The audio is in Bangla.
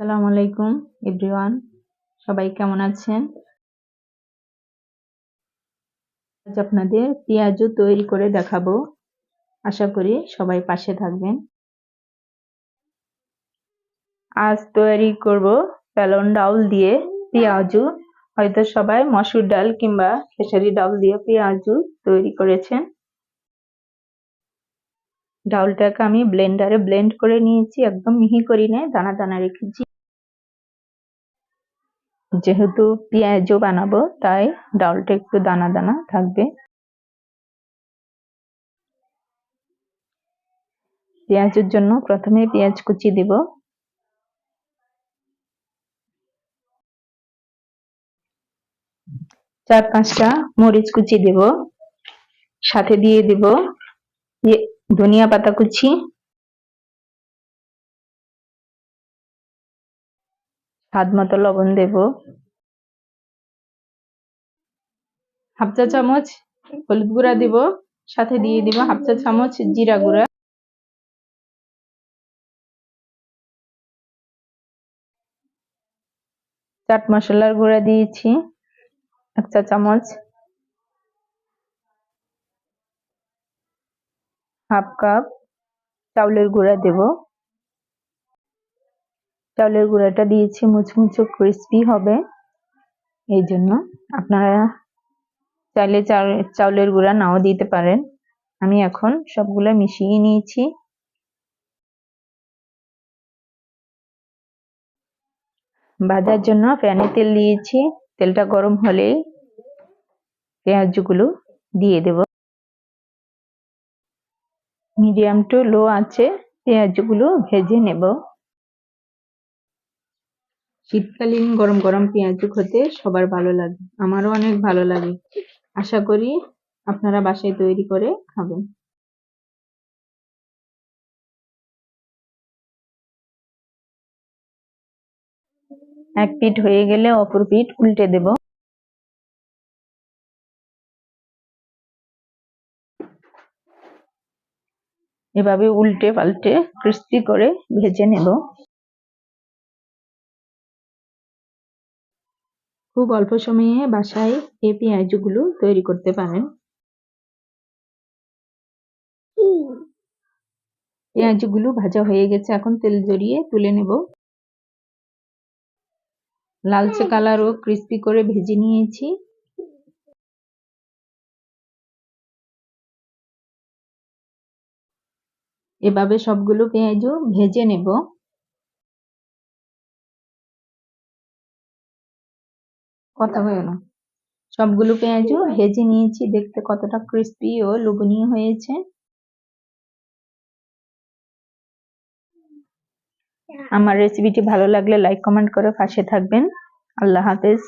আসসালামু আলাইকুম এভরিওয়ান, সবাই কেমন আছেন? আজ আপনাদের পেঁয়াজু তৈরি করে দেখাবো। আশা করি সবাই পাশে থাকবেন। আজ তৈরি করব পালং ডাউল দিয়ে পেঁয়াজু। হয়তো সবাই মসুর ডাল কিংবা খেসারি ডাল দিয়ে পেঁয়াজু তৈরি করেছেন। ডাউলটাকে আমি ব্লেন্ডারে ব্লেন্ড করে নিয়েছি, একদম মিহি করি নাই, দানা দানা রেখেছি। যেহেতু পেঁয়াজু বানাবো তাই ডাউলটা একটু দানা দানা থাকবে। পেঁয়াজের জন্য প্রথমে পেঁয়াজ কুচি দিব। চার পাঁচটা মরিচ কুচি দেব, সাথে দিয়ে দেব ধনিয়া পাতা কুচি, স্বাদ মতো লবণ দেব, হাফ চা চামচ হলুদ গুঁড়া দেব, সাথে দিয়ে দিব হাফ চা চামচ জিরা গুঁড়া, চাট মশলার গুঁড়া দিয়েছি 1 চা চামচ, হাফ কাপ চাউলের গুঁড়া দেব। চাউলের গুঁড়াটা দিয়েছি মুচমুচে ক্রিস্পি হবে, এই জন্য আপনারা চাইলে চাউলের গুঁড়া নাও দিতে পারেন। আমি এখন সবগুলো মিশিয়ে নিয়েছি। ভাজার জন্য প্যানে তেল দিয়েছি, তেলটা গরম হলেই পেঁয়াজগুলো দিয়ে দেব। মিডিয়াম টু লো আছে পেঁয়াজগুলো ভেজে নেব। শীতকালীন গরম গরম পেঁয়াজ খেতে সবার ভালো লাগে, আমারও অনেক ভালো লাগে। আশা করি আপনারা বাসায় তৈরি করে খাবেন। এক পিঠ হয়ে গেলে অপর পিঠ উল্টে দেব। এভাবে উল্টে পাল্টে ক্রিস্পি করে ভেজে নেব। খুব অল্প সময়ে বাসায় এই পেঁয়াজগুলো তৈরি করতে পারেন। পেঁয়াজগুলো ভাজা হয়ে গেছে, এখন তেল ঝরিয়ে তুলে নেব। লালচে কালার ও ক্রিস্পি করে ভেজে নিয়েছি। এভাবে সবগুলো পেঁয়াজও ভেজে নেব। কথা হয়ে না, সবগুলো পেঁয়াজও ভেজে নিয়েছি, দেখতে কতটা ক্রিস্পি ও লোভনীয় হয়েছে। আমার রেসিপিটি ভালো লাগলে লাইক কমেন্ট করে পাশে থাকবেন। আল্লাহ হাফেজ।